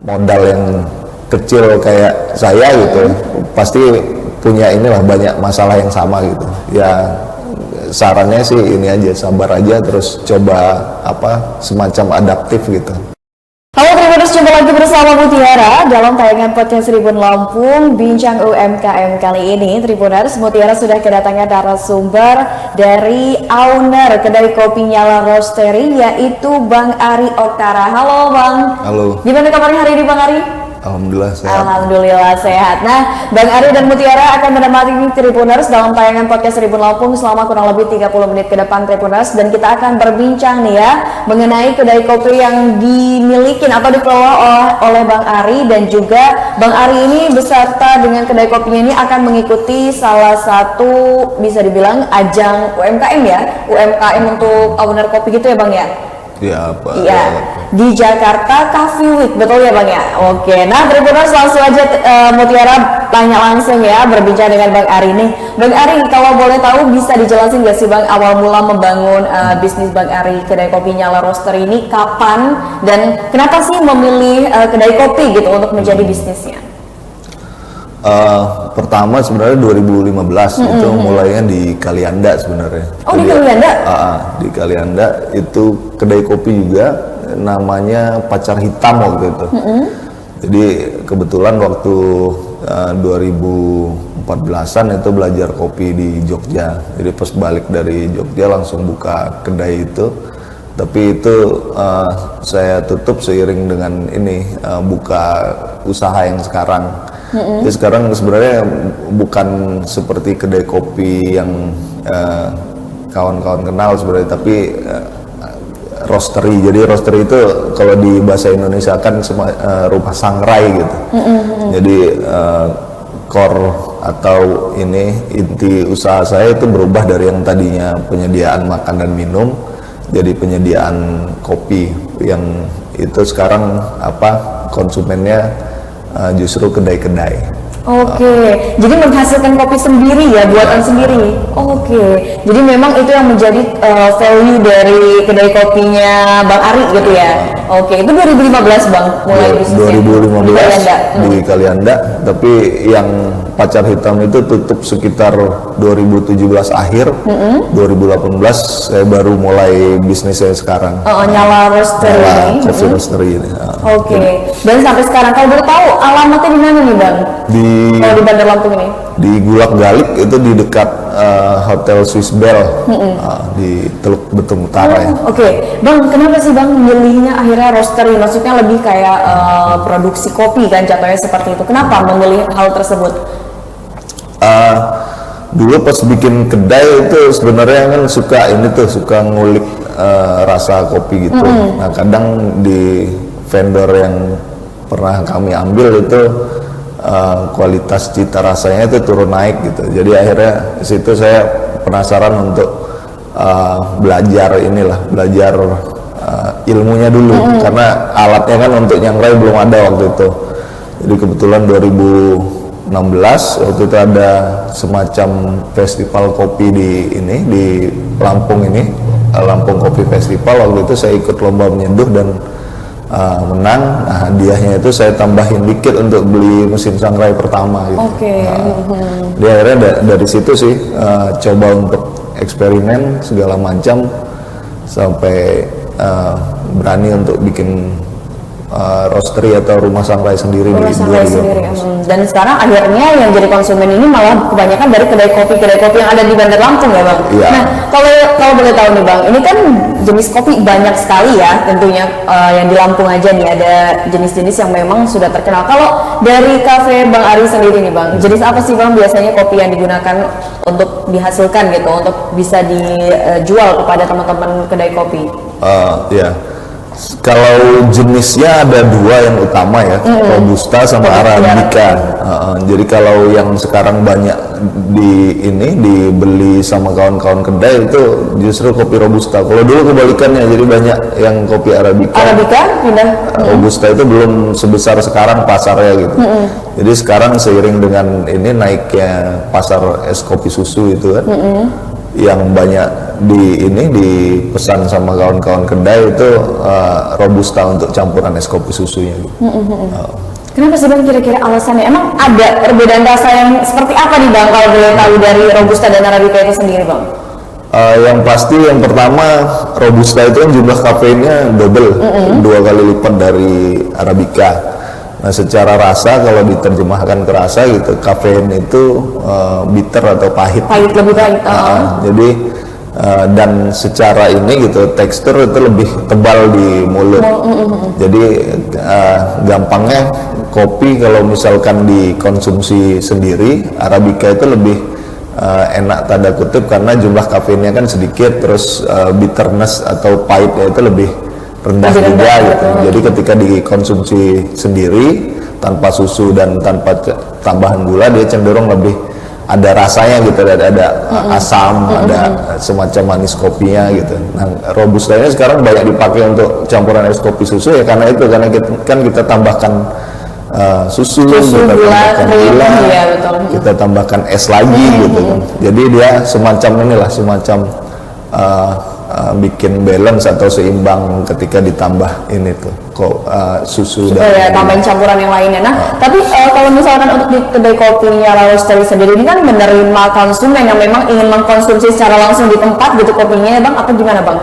modal yang kecil kayak saya gitu, pasti punya inilah banyak masalah yang sama gitu. Ya sarannya sih ini aja, sabar aja, terus coba semacam adaptif gitu. Halo Tribuners, jumpa lagi bersama Mutiara dalam tayangan podcast Tribun Lampung Bincang UMKM. Kali ini Tribuners, Mutiara sudah kedatangan narasumber dari owner kedai kopi Nyala Roastery, yaitu Bang Ari Oktara. Halo Bang. Halo. Gimana kabarnya hari ini Bang Ari? Alhamdulillah sehat. Alhamdulillah sehat. Nah, Bang Ari dan Mutiara akan menemani Tribuners dalam tayangan podcast Tribun Lampung selama kurang lebih 30 menit ke depan Tribuners, dan kita akan berbincang nih ya mengenai kedai kopi yang dimiliki atau dikelola oleh Bang Ari, dan juga Bang Ari ini beserta dengan kedai kopinya ini akan mengikuti salah satu bisa dibilang ajang UMKM ya, UMKM untuk owner kopi gitu ya Bang ya? Ya, apa? Iya, di Jakarta Coffee Week, betul ya Bang ya? Oke, nah Tribuners langsung aja Mutiara tanya langsung ya, berbincang dengan Bang Ari nih. Bang Ari, kalau boleh tahu bisa dijelasin gak sih Bang awal mula membangun bisnis Bang Ari kedai kopi Nyala Roastery ini kapan, dan kenapa sih memilih kedai kopi gitu untuk menjadi bisnisnya? Pertama sebenarnya 2015 itu mulainya di Kalianda sebenarnya. Oh, di Kalianda? Di Kalianda itu kedai kopi juga, namanya Pacar Hitam waktu itu. Jadi kebetulan waktu 2014an itu belajar kopi di Jogja. Jadi pas balik dari Jogja langsung buka kedai itu. Tapi itu saya tutup seiring dengan ini buka usaha yang sekarang. Jadi sekarang sebenarnya bukan seperti kedai kopi yang kawan-kawan kenal sebenarnya, tapi roastery. Jadi roastery itu kalau di bahasa Indonesia kan rumah sangrai gitu. Jadi core atau inti usaha saya itu berubah dari yang tadinya penyediaan makan dan minum jadi penyediaan kopi, yang itu sekarang konsumennya justru kedai-kedai. Oke, jadi menghasilkan kopi sendiri ya, buatan sendiri. Oke, jadi memang itu yang menjadi value dari kedai kopinya Bang Ari gitu ya. Oke, itu 2015 Bang mulai bisnisnya. 2015 di Kalianda, tapi yang Pacar Hitam itu tutup sekitar 2017 akhir. 2018 saya baru mulai bisnis saya sekarang. Nyala Roastery ini. Coffee Roastery ini. Oke, dan sampai sekarang kalau boleh tahu alamatnya di mana nih Bang? Di Bandar Lampung ini? Di Gulak Galik, itu di dekat Hotel Swiss Bell, di Teluk Betung Utara ya. Oke, Bang, kenapa sih Bang memilihnya akhirnya roastery? Maksudnya lebih kayak produksi kopi kan jatuhnya seperti itu. Kenapa memilih hal tersebut? Dulu pas bikin kedai itu sebenarnya kan suka ngulik rasa kopi gitu. Nah kadang di vendor yang pernah kami ambil itu kualitas cita rasanya itu turun naik gitu. Jadi akhirnya di situ saya penasaran untuk belajar ilmunya dulu, karena alatnya kan untuk nyangrai belum ada waktu itu. Jadi kebetulan 2016 waktu itu ada semacam festival kopi di Lampung ini, Lampung Kopi Festival. Waktu itu saya ikut lomba menyeduh dan menang. Nah, hadiahnya itu saya tambahin dikit untuk beli mesin sangrai pertama gitu. Jadi akhirnya dari situ sih coba untuk eksperimen segala macam sampai berani untuk bikin roastery atau rumah sangrai sendiri di 2020. Dan sekarang akhirnya yang jadi konsumen ini malah kebanyakan dari kedai kopi yang ada di Bandar Lampung ya Bang? Iya. Nah kalau boleh tahu nih Bang, ini kan jenis kopi banyak sekali ya tentunya, yang di Lampung aja nih ada jenis-jenis yang memang sudah terkenal. Kalau dari kafe Bang Ari sendiri nih Bang, jenis apa sih Bang biasanya kopi yang digunakan untuk dihasilkan gitu, untuk bisa dijual kepada teman-teman kedai kopi? Ya. Kalau jenisnya ada dua yang utama ya, Robusta sama Arabica. Jadi kalau yang sekarang banyak dibeli sama kawan-kawan kedai itu justru kopi Robusta. Kalau dulu kebalikannya, jadi banyak yang kopi Arabica. Pindah. Robusta itu belum sebesar sekarang pasarnya gitu. Jadi sekarang seiring dengan ini naiknya pasar es kopi susu itu kan, yang banyak dipesan sama kawan-kawan kedai itu robusta untuk campuran es kopi susunya gitu. Kenapa sih Bang kira-kira alasannya? Emang ada perbedaan rasa yang seperti apa nih Bang kalau boleh tahu dari robusta dan arabica itu sendiri Bang? Yang pasti yang pertama robusta itu kan jumlah kafeinnya double, 2 kali lipat dari arabica. Nah secara rasa kalau diterjemahkan ke rasa gitu, kafein itu bitter atau pahit. Pahit, lebih pahit. Jadi dan secara ini gitu tekstur itu lebih tebal di mulut. Jadi gampangnya kopi kalau misalkan dikonsumsi sendiri, arabica itu lebih enak tanda kutip karena jumlah kafeinnya kan sedikit, terus bitterness atau pahitnya itu lebih rendah juga gitu. Jadi ketika dikonsumsi sendiri tanpa susu dan tanpa tambahan gula, dia cenderung lebih ada rasanya gitu, ada asam, ada semacam manis kopinya gitu. Nah, robusta ini sekarang banyak dipakai untuk campuran es kopi susu ya karena itu, karena kita tambahkan susu, kita tambahkan gula, ya, betul. Kita tambahkan es lagi gitu. Jadi dia semacam inilah, semacam bikin balance atau seimbang ketika ditambah ini tuh susu dan ya, tambahin campuran yang lainnya. Nah, tapi kalau misalkan untuk di kedai kopinya La Roastery sendiri ini kan menerima konsumen yang memang ingin mengkonsumsi secara langsung di tempat gitu kopinya ya Bang, apa gimana Bang?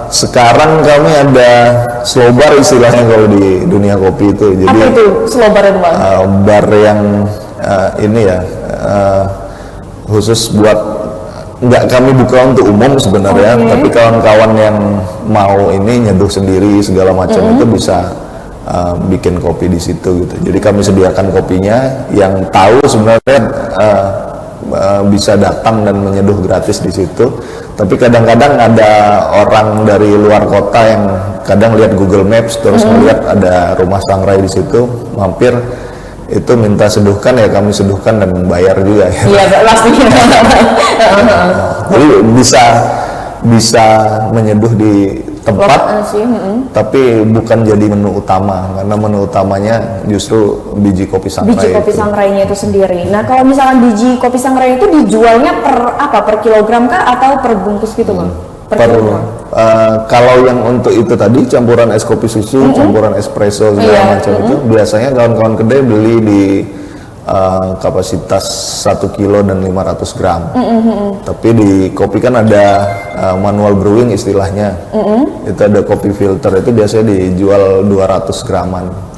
Sekarang kami ada slow bar istilahnya kalau di dunia kopi itu. Jadi apa itu slow bar itu Bang? Bar yang ini ya khusus buat, nggak kami buka untuk umum sebenarnya, tapi kawan-kawan yang mau ini nyeduh sendiri segala macam itu bisa bikin kopi di situ gitu. Jadi kami sediakan kopinya, yang tahu sebenarnya bisa datang dan menyeduh gratis di situ. Tapi kadang-kadang ada orang dari luar kota yang kadang lihat Google Maps terus melihat ada rumah sangrai di situ, mampir itu minta seduhkan, ya kami seduhkan dan bayar juga ya. Iya pasti. Jadi bisa menyeduh di tempat, tapi bukan jadi menu utama, karena menu utamanya justru biji kopi sangrai. Biji kopi sangrainya itu sendiri. Nah kalau misalkan biji kopi sangrai itu dijualnya per kilogram kah atau per bungkus gitu Bang? Kalau yang untuk itu tadi campuran es kopi susu, campuran espresso segala macam itu biasanya kawan-kawan kedai beli di kapasitas 1 kilo dan 500 gram. Tapi di kopi kan ada manual brewing istilahnya. Itu ada kopi filter, itu biasanya dijual 200 graman.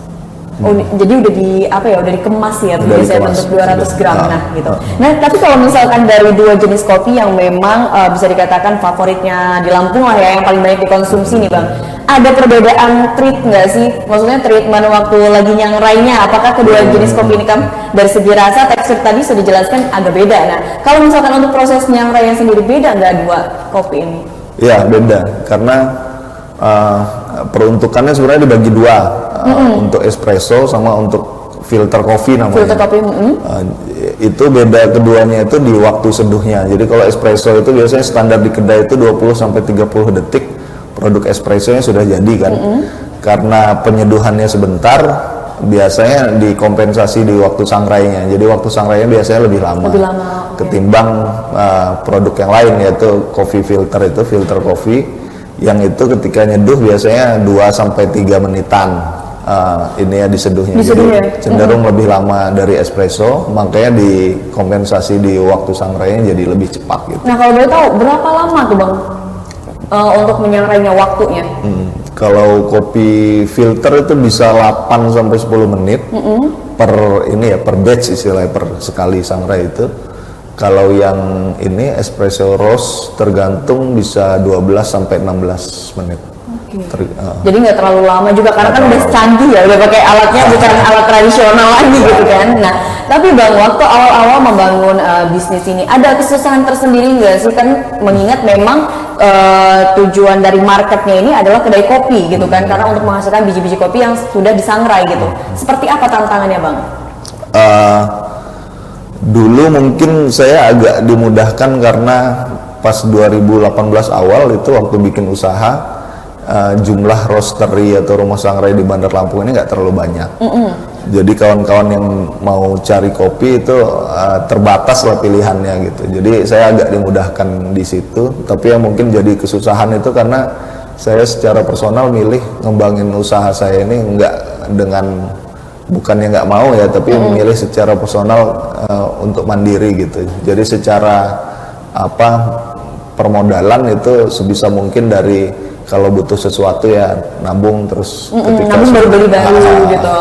Oh, jadi udah dikemas ya biasanya untuk 200 gram gitu. Nah, tapi kalau misalkan dari dua jenis kopi yang memang bisa dikatakan favoritnya di Lampung lah ya, yang paling banyak dikonsumsi nih Bang, ada perbedaan treat nggak sih? Maksudnya treatment waktu lagi nyangrainya, apakah kedua jenis kopi ini kan dari segi rasa, tekstur tadi sudah dijelaskan agak beda. Nah, kalau misalkan untuk proses nyangrainya sendiri beda nggak dua kopi ini? Ya beda, karena peruntukannya sebenarnya dibagi dua, untuk espresso sama untuk filter coffee namanya. Filter kopi. Itu beda keduanya itu di waktu seduhnya. Jadi kalau espresso itu biasanya standar di kedai itu 20-30 detik produk espressonya sudah jadi kan. Karena penyeduhannya sebentar, biasanya dikompensasi di waktu sangrainya. Jadi waktu sangrainya biasanya lebih lama ketimbang produk yang lain, yaitu coffee filter, itu filter coffee yang itu ketika nyeduh biasanya 2-3 menitan ini ya diseduhnya. Jadi cenderung lebih lama dari espresso, makanya dikompensasi di waktu sangrainya jadi lebih cepat gitu. Nah kalau boleh tahu berapa lama tuh Bang untuk menyangrainya waktunya? Kalau kopi filter itu bisa 8-10 menit per batch istilahnya, per sekali sangrai itu. Kalau yang ini espresso roast tergantung bisa 12-16 menit. Jadi nggak terlalu lama juga karena kan udah canggih ya, udah pakai alatnya bukan alat tradisional lagi gitu kan. Nah, tapi Bang, waktu awal-awal membangun bisnis ini ada kesusahan tersendiri nggak sih, kan mengingat memang tujuan dari marketnya ini adalah kedai kopi gitu kan, karena untuk menghasilkan biji-biji kopi yang sudah disangrai gitu. Seperti apa tantangannya Bang? Dulu mungkin saya agak dimudahkan karena pas 2018 awal itu waktu bikin usaha, jumlah roastery atau rumah sangrai di Bandar Lampung ini nggak terlalu banyak. Jadi kawan-kawan yang mau cari kopi itu terbatas lah pilihannya gitu. Jadi saya agak dimudahkan di situ. Tapi yang mungkin jadi kesusahan itu karena saya secara personal milih ngembangin usaha saya ini bukannya nggak mau ya, tapi memilih secara personal untuk mandiri gitu. Jadi secara permodalan itu sebisa mungkin dari kalau butuh sesuatu ya nabung, terus ketika nabung baru beli baru gitu.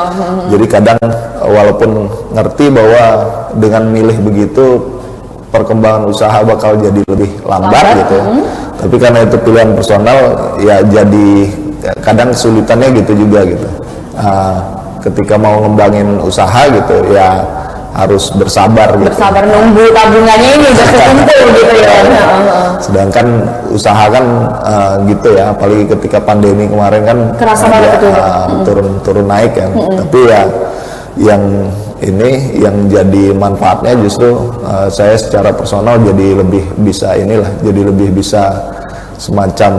Jadi kadang walaupun ngerti bahwa dengan milih begitu perkembangan usaha bakal jadi lebih lambat gitu ya. Tapi karena itu pilihan personal ya, jadi kadang kesulitannya gitu juga gitu. Ketika mau ngembangin usaha gitu ya harus bersabar gitu. Bersabar nunggu tabungannya ini udah terkumpul gitu ya. Sedangkan usaha kan gitu ya, apalagi ketika pandemi kemarin kan kerasa banget itu turun naik kan. Tapi ya yang jadi manfaatnya justru saya secara personal jadi lebih bisa semacam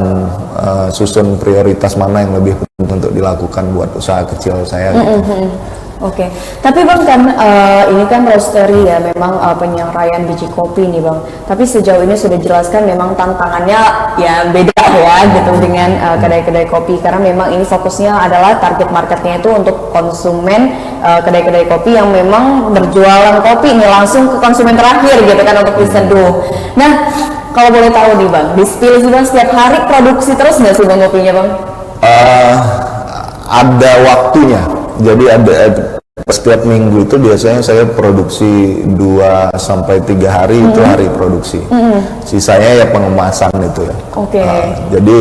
susun prioritas mana yang lebih penting untuk dilakukan buat usaha kecil saya gitu. Oke, tapi Bang kan ini kan roastery ya, memang penyerayan biji kopi nih Bang. Tapi sejauh ini sudah jelaskan memang tantangannya ya beda ya gitu dengan kedai-kedai kopi, karena memang ini fokusnya adalah target marketnya itu untuk konsumen kedai-kedai kopi yang memang berjualan kopi nih langsung ke konsumen terakhir gitu kan, untuk diseduh. Nah, kalau boleh tahu nih Bang, di spill sih Bang, setiap hari produksi terus nggak sih Bang kopinya Bang? Ada waktunya. Jadi setiap minggu itu biasanya saya produksi 2 sampai 3 hari itu hari produksi. Sisanya ya pengemasan itu ya. Jadi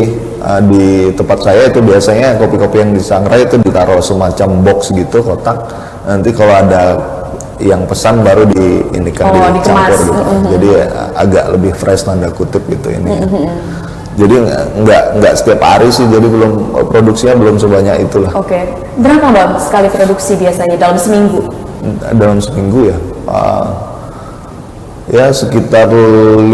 di tempat saya itu biasanya kopi-kopi yang disangrai itu ditaruh semacam box gitu, kotak. Nanti kalau ada yang pesan baru dicampur gitu. Jadi agak lebih fresh tanda kutip gitu ini. Jadi nggak setiap hari sih, jadi produksinya belum sebanyak itulah. Berapa Bang sekali produksi biasanya dalam seminggu? Dalam seminggu ya, ya sekitar 50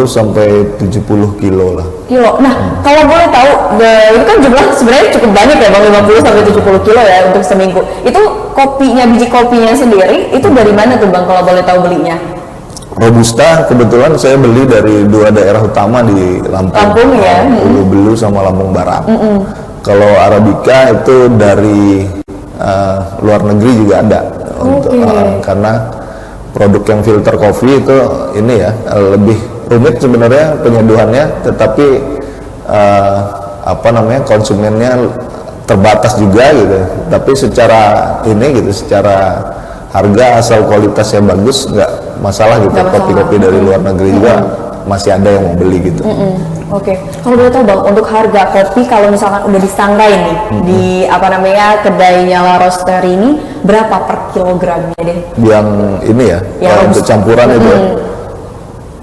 sampai 70 kilo lah. Nah, kalau boleh tahu, itu kan jumlah sebenarnya cukup banyak ya Bang, 50 sampai 70 kilo ya untuk seminggu. Itu kopinya, biji kopinya sendiri, itu dari mana tuh Bang kalau boleh tahu belinya? Robusta kebetulan saya beli dari 2 daerah utama di Lampung ya. Ulu Belu sama Lampung Barat. Kalau Arabica itu dari luar negeri juga ada. Karena produk yang filter coffee itu ini ya lebih rumit sebenarnya penyeduhannya, tetapi konsumennya terbatas juga gitu. Tapi secara harga asal kualitasnya bagus nggak masalah gitu. Kopi-kopi dari luar negeri juga masih ada yang mau beli gitu. Kalau boleh tahu Bang, untuk harga kopi kalau misalkan udah disangrai nih di kedai Nyala Roastery ini berapa per kilogramnya deh? Yang ini ya, untuk campuran itu ya.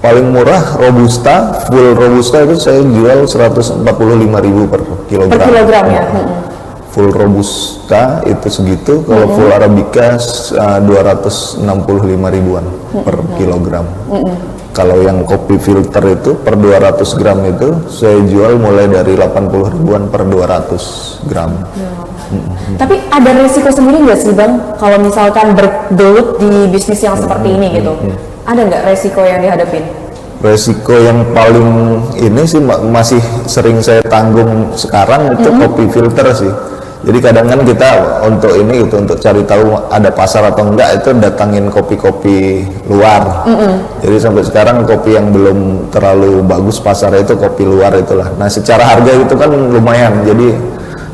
Paling murah Robusta, full Robusta itu saya jual 145.000 per kilogram. Per kilogram ya. Full Robusta itu segitu, kalau full Arabica 265 ribuan per kilogram. Kalau yang kopi filter itu per 200 gram itu saya jual mulai dari 80 ribuan per 200 gram. Tapi ada resiko sendiri nggak sih Bang kalau misalkan bergelut di bisnis yang seperti ini gitu? Ada nggak resiko yang dihadapin? Resiko yang paling ini sih masih sering saya tanggung sekarang itu kopi filter sih. Jadi kadang kan kita untuk cari tahu ada pasar atau enggak itu datangin kopi-kopi luar. Jadi sampai sekarang kopi yang belum terlalu bagus pasarnya itu kopi luar itulah. Nah secara harga itu kan lumayan. Jadi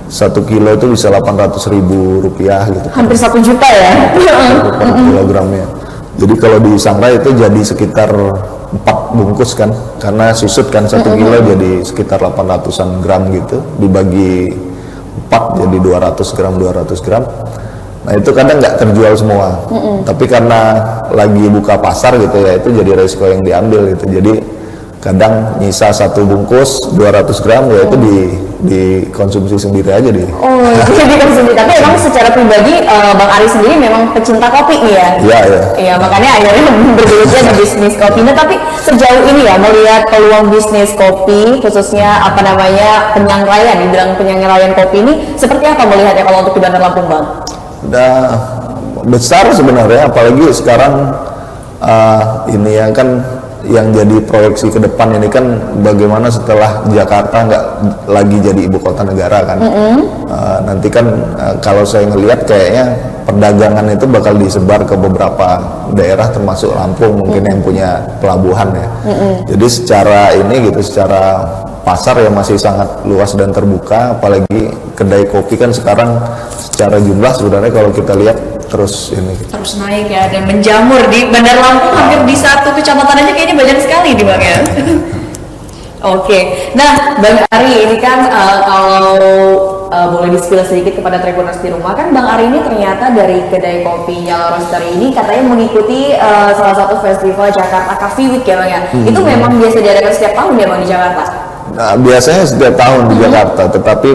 1 kilo itu bisa 800.000 rupiah gitu. Hampir 1 juta ya? Per kilogramnya. Jadi kalau di sangrai itu jadi sekitar 4 bungkus kan, karena susut kan 1 kilo jadi sekitar 800-an gram gitu, dibagi 4 jadi 200 gram. Nah itu kadang nggak terjual semua, tapi karena lagi buka pasar gitu ya, itu jadi resiko yang diambil gitu. Jadi kadang nyisa 1 bungkus 200 gram ya itu dikonsumsi sendiri aja deh. Jadi dikonsumsi. Tapi emang secara pribadi Bang Ari sendiri memang pecinta kopi nih ya? Iya, makanya akhirnya bergelusnya di bisnis kopi. Nah tapi sejauh ini ya melihat peluang bisnis kopi, khususnya penyangraian, dibilang penyangraian kopi ini seperti apa melihatnya kalau untuk di Bandar Lampung Bang? besar sebenarnya, apalagi sekarang ini ya kan yang jadi proyeksi ke depan ini kan bagaimana setelah Jakarta nggak lagi jadi ibu kota negara kan. Nanti kan kalau saya ngelihat kayaknya perdagangan itu bakal disebar ke beberapa daerah termasuk Lampung mungkin yang punya pelabuhan ya. Jadi secara ini gitu, secara pasar ya masih sangat luas dan terbuka, apalagi kedai kopi kan sekarang secara jumlah sebenarnya kalau kita lihat terus ini terus naik ya, dan menjamur di Bandar Lampung hampir di satu kecamatan aja kayaknya banyak sekali di Bang ya. Oke, nah Bang Ari ini kan kalau boleh di-spill sedikit kepada Tribuners di rumah, kan Bang Ari ini ternyata dari kedai kopi Nyala Roastery ini katanya mengikuti salah satu festival Jakarta Coffee Week ya Bang ya. Itu memang biasa diadakan setiap tahun ya Bang di Jakarta? Nah, biasanya setiap tahun di Jakarta, tetapi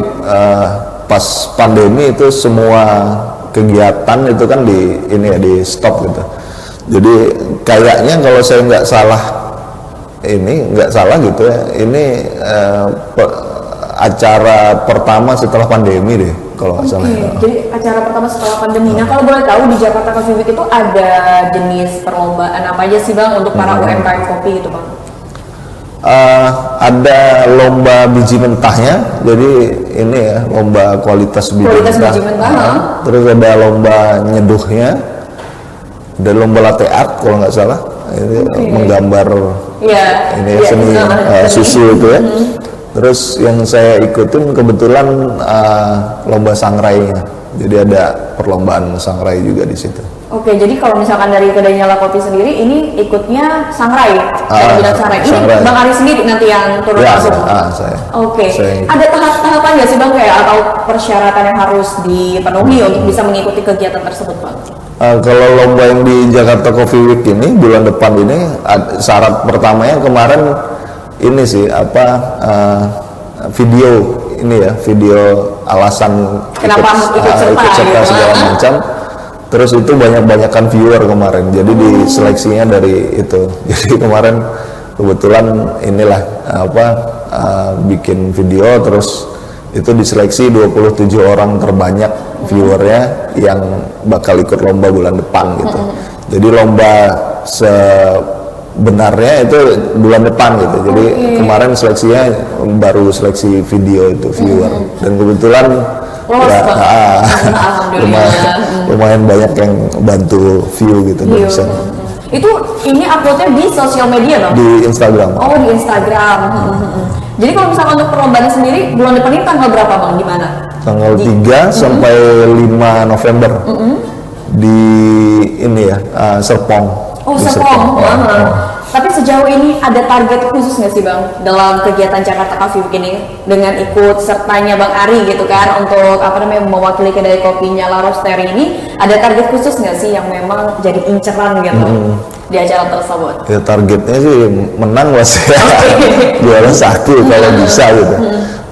pas pandemi itu semua kegiatan itu kan di stop gitu. Jadi kayaknya kalau saya nggak salah gitu ya, ini acara pertama setelah pandemi deh kalau nggak salah. Jadi acara pertama setelah pandemi. Nah kalau boleh tahu di Jakarta Coffee Week itu ada jenis perlombaan apa aja sih Bang untuk para UMKM kopi gitu Bang? Ada lomba biji mentahnya, jadi ini ya lomba kualitas biji mentah. Terus ada lomba nyeduhnya, ada lomba latte art kalau nggak salah, ini menggambar ini seni susu itu ya. Terus yang saya ikutin kebetulan lomba sangrainya, jadi ada perlombaan sangrai juga di situ. Oke, jadi kalau misalkan dari kedai Nyala Kopi sendiri ini ikutnya sangrai, bidang sangrai. Ini sangrai. Bang Ari sendiri nanti yang turun langsung. Saya. Oke. Ada tahap-tahapan nggak sih Bang kayak atau persyaratan yang harus dipenuhi untuk bisa mengikuti kegiatan tersebut Bang? Kalau lomba yang di Jakarta Coffee Week ini bulan depan ini syarat pertamanya kemarin ini sih video alasan kenapa ikut serta segala macam. Terus itu banyak-banyakan viewer kemarin, jadi diseleksinya dari itu. Jadi kemarin kebetulan inilah bikin video, terus itu diseleksi 27 orang terbanyak viewernya yang bakal ikut lomba bulan depan gitu. Jadi lomba sebenarnya itu bulan depan gitu. Jadi kemarin seleksinya baru seleksi video itu viewer, dan kebetulan lumayan banyak yang bantu view gitu dari sana. Itu ini uploadnya di sosial media Bang? Di Instagram. Oh di Instagram. Jadi kalau misalkan untuk perlombaan sendiri bulan depan ini tanggal berapa Bang? Di mana? Tanggal 3 sampai 5 November di ini ya Serpong. Oh Serpong. Tapi sejauh ini ada target khusus nggak sih Bang dalam kegiatan Jakarta Coffee Week ini dengan ikut sertanya Bang Ari gitu kan untuk mewakili kedai kopi Nyala Roastery ini, ada target khusus nggak sih yang memang jadi inceran gitu di acara tersebut? Ya targetnya sih menang mas ya, juara 1 kalau bisa gitu.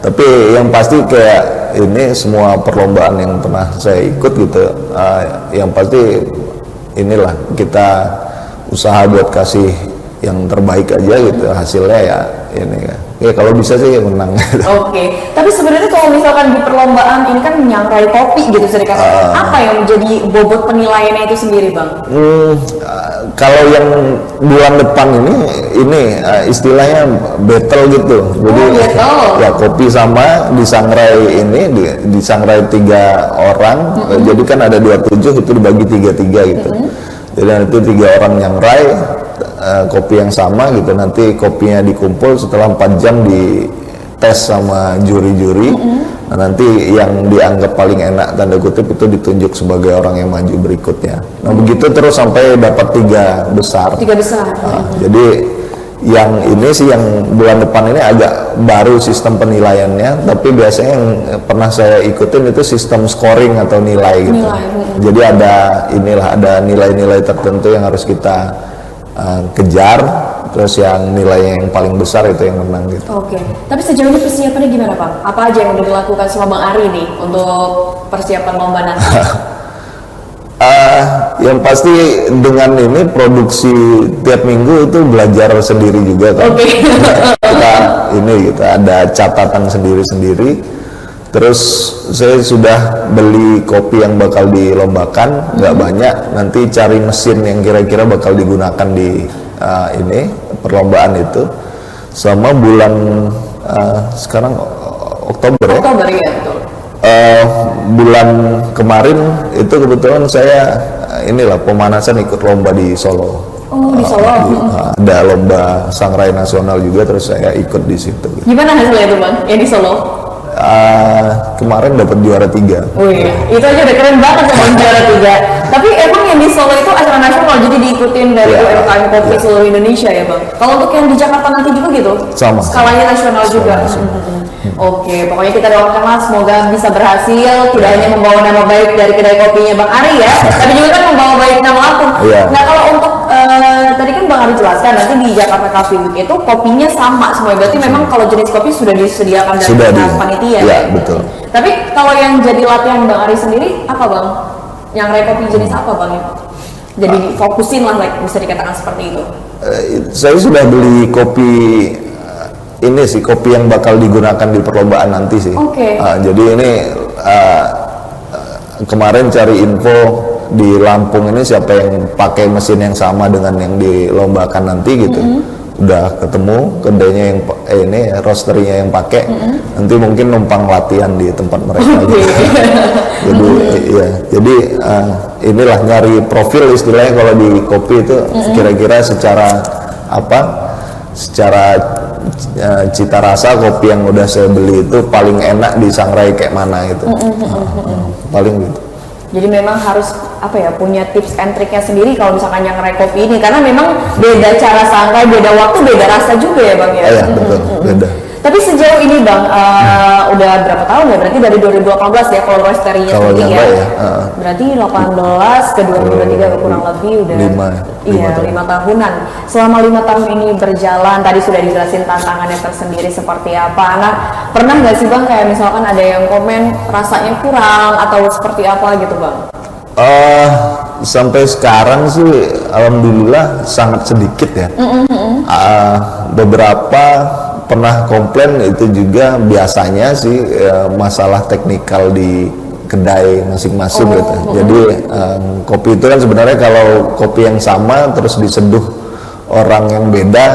Tapi yang pasti kayak ini semua perlombaan yang pernah saya ikut gitu, yang pasti inilah kita usaha buat kasih yang terbaik aja gitu, hasilnya ya ini kan. Ya kalau bisa sih menang. Oke. Tapi sebenarnya kalau misalkan di perlombaan ini kan menyangrai kopi gitu sedikit, apa yang menjadi bobot penilaiannya itu sendiri Bang? Kalau yang bulan depan ini istilahnya battle gitu. Jadi ya kopi sama disangrai disangrai 3 orang. Jadi kan ada 27 itu dibagi 3-3 gitu. Jadi nanti 3 orang nyangrai kopi yang sama gitu, nanti kopinya dikumpul setelah 4 jam di tes sama juri-juri. Nah, nanti yang dianggap paling enak tanda kutip itu ditunjuk sebagai orang yang maju berikutnya. Nah begitu terus sampai dapat 3 besar. 3 besar. Jadi yang ini sih yang bulan depan ini agak baru sistem penilaiannya, tapi biasanya yang pernah saya ikutin itu sistem scoring atau nilai gitu. Jadi ada nilai-nilai tertentu yang harus kita kejar, terus yang nilainya yang paling besar itu yang menang gitu. Oke. Tapi sejauh ini persiapannya gimana Bang? Apa aja yang udah dilakukan sama Bang Ari nih untuk persiapan lomba nanti? Yang pasti dengan ini produksi tiap minggu itu belajar sendiri juga kan. Kita ada catatan sendiri-sendiri. Terus saya sudah beli kopi yang bakal dilombakan, nggak banyak. Nanti cari mesin yang kira-kira bakal digunakan di ini perlombaan itu. Selama bulan sekarang Oktober ya. Oktober ya, betul. Bulan kemarin itu kebetulan saya inilah pemanasan ikut lomba di Solo. Oh, di Solo. Ada lomba Sangrai Nasional juga, terus saya ikut di situ. Gimana hasilnya tuh Bang, yang di Solo? Kemarin dapat juara 3. Wih, itu aja udah keren banget ya Bang, juara 3. Tapi emang yang di Solo itu acara nasional, jadi diikutin dari UMKM Kopi seluruh Indonesia ya Bang? Kalau untuk yang di Jakarta nanti juga gitu? Sama. Skalanya nasional juga? Oke, pokoknya kita doakan lah semoga bisa berhasil, tidak hanya membawa nama baik dari kedai kopinya Bang Ari ya, tapi juga kan membawa baik nama Lampung. Nah kalau untuk tadi kan Bang Ari jelaskan nanti di Jakarta Coffee Week itu kopinya sama semua, berarti memang kalau jenis kopi sudah disediakan dari panitia ya? Betul. Tapi kalau yang jadi latihan Bang Ari sendiri apa Bang? Yang kopi jenis apa Bang? Jadi fokusin lah, bisa dikatakan seperti itu. Saya sudah beli kopi ini sih, kopi yang bakal digunakan di perlombaan nanti sih. Jadi ini kemarin cari info di Lampung ini siapa yang pakai mesin yang sama dengan yang dilombakan nanti gitu. Udah ketemu kedainya yang ini roasternya yang pakai. Nanti mungkin numpang latihan di tempat mereka gitu. Jadi ya, jadi inilah nyari profil istilahnya kalau di kopi itu kira-kira secara apa? Secara cita rasa kopi yang udah saya beli itu paling enak disangrai kayak mana gitu. Paling gitu. Jadi memang harus apa ya, punya tips and triknya sendiri kalau misalkan yang kopi ini, karena memang beda cara sangrai, beda waktu, beda rasa juga ya Bang ya. Iya betul, beda. Tapi sejauh ini Bang, udah berapa tahun ya? Berarti dari 2018 ya kalau roasterinya sendiri ya? Berarti 18 ke 2023 kurang lebih udah 5 tahunan. Selama 5 tahun ini berjalan, tadi sudah dijelasin tantangannya tersendiri seperti apa. Nah, pernah nggak sih Bang kayak misalkan ada yang komen rasanya kurang atau seperti apa gitu Bang? Sampai sekarang sih alhamdulillah sangat sedikit ya. Beberapa pernah komplain itu juga biasanya sih masalah teknikal di kedai masing-masing gitu. Jadi kopi itu kan sebenarnya kalau kopi yang sama terus diseduh orang yang beda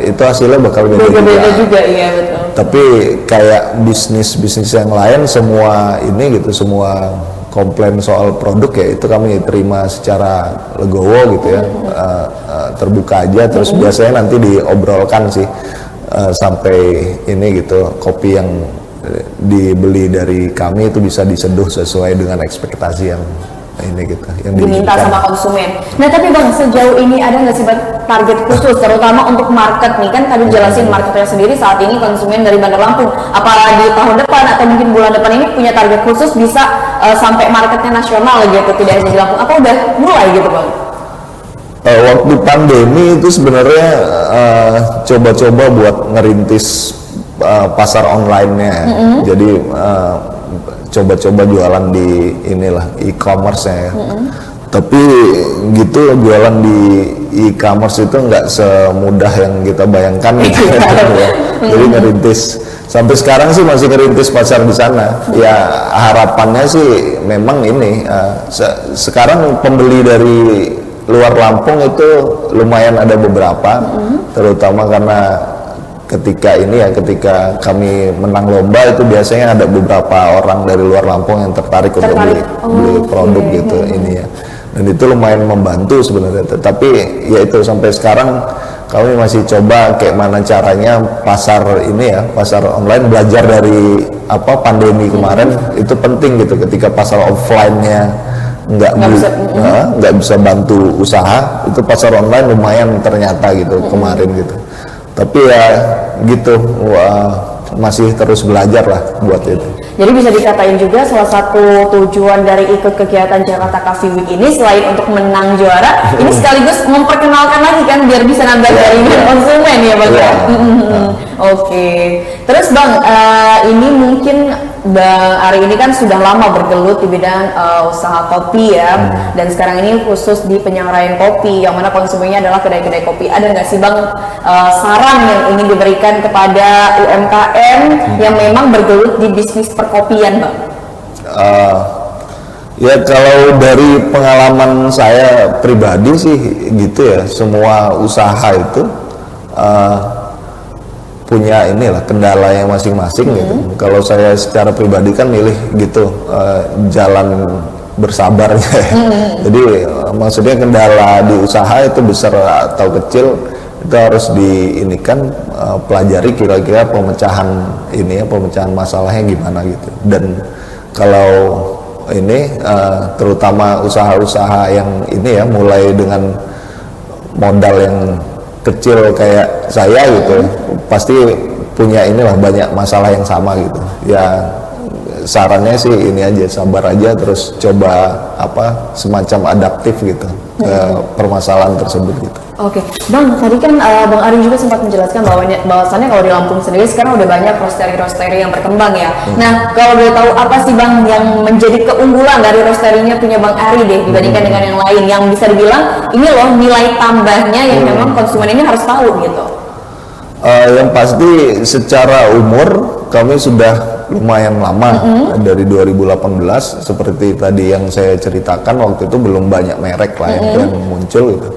itu hasilnya bakal beda juga. Iya betul. Tapi kayak bisnis yang lain semua ini gitu, semua komplain soal produk ya itu kami terima secara legowo gitu ya, terbuka aja, terus biasanya nanti diobrolkan sih sampai ini gitu, kopi yang dibeli dari kami itu bisa diseduh sesuai dengan ekspektasi yang ini gitu, yang diminta sama konsumen. Nah tapi Bang, sejauh ini ada nggak sih target khusus terutama untuk market nih, kan tadi jelasin marketnya sendiri saat ini konsumen dari Bandar Lampung, apalagi di tahun depan atau mungkin bulan depan ini punya target khusus bisa sampai marketnya nasional gitu, tidak hanya di Lampung, apa udah mulai gitu Bang? Waktu pandemi itu sebenarnya coba-coba buat ngerintis pasar online-nya. Jadi coba-coba jualan di inilah e-commerce ya. Tapi gitu jualan di e-commerce itu nggak semudah yang kita bayangkan gitu. Jadi ngerintis sampai sekarang sih masih ngerintis pasar di sana. Ya harapannya sih memang ini sekarang pembeli dari luar Lampung itu lumayan ada beberapa, terutama karena ketika kami menang lomba itu biasanya ada beberapa orang dari luar Lampung yang tertarik untuk beli produk gitu ini ya, dan itu lumayan membantu sebenarnya. Tapi ya itu sampai sekarang kami masih coba kayak mana caranya pasar ini ya, pasar online, belajar dari pandemi kemarin itu penting gitu, ketika pasar offline-nya nggak bisa bantu usaha, itu pasar online lumayan ternyata gitu kemarin gitu. Tapi ya gitu, masih terus belajar lah buat itu. Jadi bisa dikatain juga salah satu tujuan dari ikut kegiatan Jakarta Coffee Week ini selain untuk menang juara, ini sekaligus memperkenalkan lagi kan biar bisa nambah jaringan konsumen ya Bang. Oke, terus Bang, ini mungkin Bang Ari ini kan sudah lama bergelut di bidang usaha kopi ya, dan sekarang ini khusus di penyangrai kopi, yang mana konsumennya adalah kedai-kedai kopi. Ada nggak sih Bang saran yang ingin diberikan kepada UMKM yang memang bergelut di bisnis perkopian, Bang? Ya kalau dari pengalaman saya pribadi sih gitu ya, semua usaha itu punya inilah kendalanya masing-masing gitu. Kalau saya secara pribadi kan milih gitu jalan bersabarnya ya. Jadi maksudnya kendala di usaha itu besar atau kecil itu harus diinikan, pelajari kira-kira pemecahan ini ya, pemecahan masalahnya gimana gitu. Dan kalau ini terutama usaha-usaha yang ini ya, mulai dengan modal yang kecil kayak saya gitu, pasti punya inilah banyak masalah yang sama gitu ya. Sarannya sih ini aja, sabar aja, terus coba apa semacam adaptif gitu ke permasalahan tersebut gitu. Oke, Bang, tadi kan Bang Ari juga sempat menjelaskan bahwasannya kalau di Lampung sendiri sekarang udah banyak roastery-roastery yang berkembang ya. Nah, kalau boleh tahu apa sih Bang yang menjadi keunggulan dari roastery-nya punya Bang Ari deh dibandingkan dengan yang lain, yang bisa dibilang ini loh nilai tambahnya yang memang konsumen ini harus tahu gitu? Yang pasti secara umur kami sudah lumayan lama, dari 2018 seperti tadi yang saya ceritakan, waktu itu belum banyak merek lah yang muncul gitu.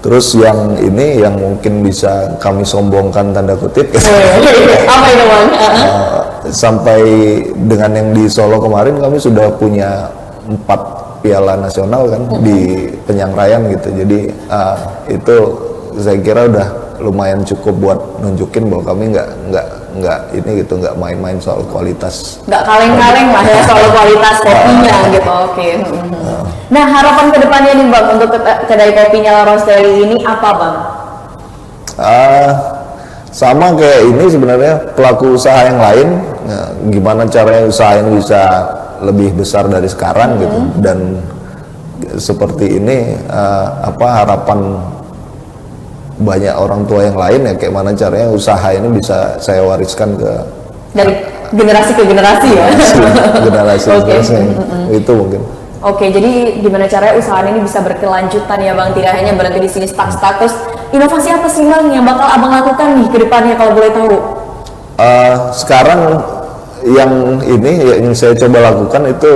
Terus yang ini yang mungkin bisa kami sombongkan tanda kutip apa itu Bang? Sampai dengan yang di Solo kemarin kami sudah punya 4 piala nasional kan di penyangraian gitu. Jadi itu saya kira udah lumayan cukup buat nunjukin bahwa kami nggak ini gitu, nggak main-main soal kualitas, nggak kaleng-kaleng lah ya soal kualitas kopinya gitu. Oke. Nah, harapan kedepannya nih Bang untuk kedai kopinya Roastery ini apa Bang? Sama kayak ini sebenarnya pelaku usaha yang lain, gimana caranya usaha ini bisa lebih besar dari sekarang gitu. Dan seperti ini apa harapan banyak orang tua yang lain ya, kayak mana caranya usaha ini bisa saya wariskan ke dari generasi ke generasi ya. Generasi itu mungkin. Oke, jadi gimana caranya usaha ini bisa berkelanjutan ya Bang, tidak hanya berhenti di sini stuck. Terus inovasi apa sih Bang yang bakal Abang lakukan nih ke depannya kalau boleh tahu? Sekarang yang ini yang saya coba lakukan itu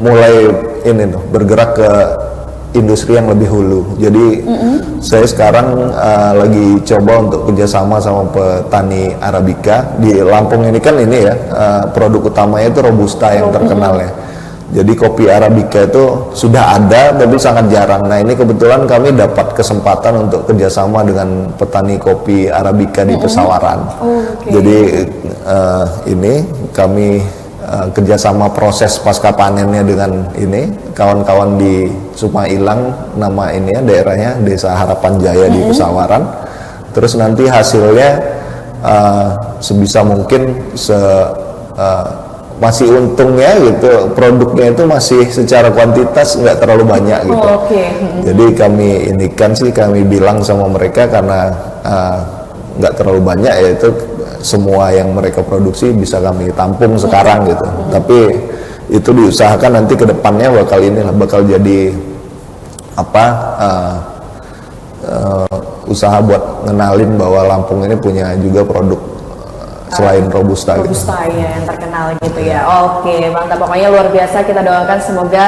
mulai ini tuh bergerak ke industri yang lebih hulu. Jadi saya sekarang lagi coba untuk kerjasama sama petani Arabica di Lampung ini kan ini ya, produk utamanya itu Robusta yang terkenal ya. Jadi kopi Arabica itu sudah ada tapi sangat jarang. Nah ini kebetulan kami dapat kesempatan untuk kerjasama dengan petani kopi Arabica di Pesawaran. Jadi ini kami kerjasama proses pasca panennya dengan ini kawan-kawan di Sumailang, nama ini ya daerahnya Desa Harapan Jaya di Pesawaran. Terus nanti hasilnya sebisa mungkin masih untungnya gitu, produknya itu masih secara kuantitas nggak terlalu banyak gitu. Jadi kami inikan sih, kami bilang sama mereka karena nggak terlalu banyak ya, itu semua yang mereka produksi bisa kami tampung sekarang gitu. Tapi itu diusahakan nanti ke depannya bakal jadi apa usaha buat ngenalin bahwa Lampung ini punya juga produk selain Robusta gitu. Ya, yang terkenal gitu ya. Oke, mantap. Pokoknya luar biasa, kita doakan semoga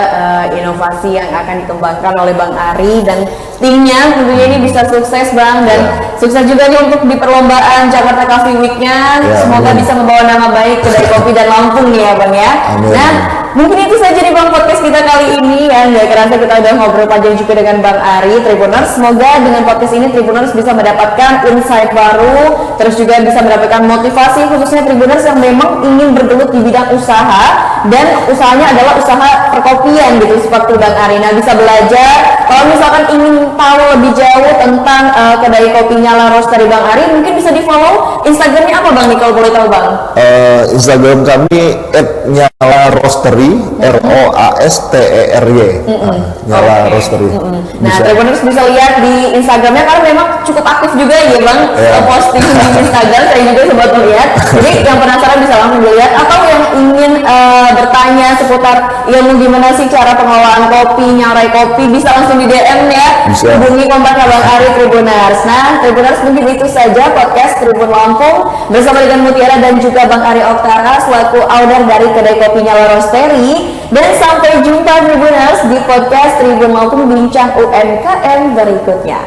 inovasi yang akan dikembangkan oleh Bang Ari dan timnya tentunya ini bisa sukses Bang, dan sukses juga nih untuk di perlombaan Jakarta Coffee Week-nya. Semoga bisa membawa nama baik kedai kopi dan Lampung nih ya Bang ya. Nah, mungkin itu saja nih Bang podcast kita kali ini ya. Nggak kerasa kita udah ngobrol panjang juga dengan Bang Ari, Tribuners. Semoga dengan podcast ini Tribuners bisa mendapatkan insight baru, terus juga bisa mendapatkan motivasi khususnya Tribuners yang memang ingin bergelut di bidang usaha dan usahanya adalah usaha perkopian gitu seperti Bang Ari. Nah, bisa belajar kalau misalkan ingin tahu lebih jauh tentang kedai kopinya La Roastery Bang Ari, mungkin bisa di follow Instagramnya apa Bang nih kalau boleh tahu Bang? Instagram kami @nyala roastery ROASTERY TERY, Nyala Oke. Roastery. Nah, Tribuners bisa lihat di Instagramnya karena memang cukup aktif juga ya Bang, posting di Instagram, saya juga sempat melihat. Jadi yang penasaran bisa langsung dilihat, atau yang ingin bertanya seputar ilmu gimana sih cara pengelolaan kopi, nyangrai kopi, bisa langsung di DM ya. Bisa. Hubungi kontaknya Bang Ari Tribuners. Nah, Tribuners mungkin itu saja podcast Tribun Lampung bersama dengan Mutiara dan juga Bang Ari Oktara selaku owner dari kedai kopi Nyala Roastery. Dan sampai jumpa Tribuners di podcast Tribun Lampung Bincang UMKM berikutnya.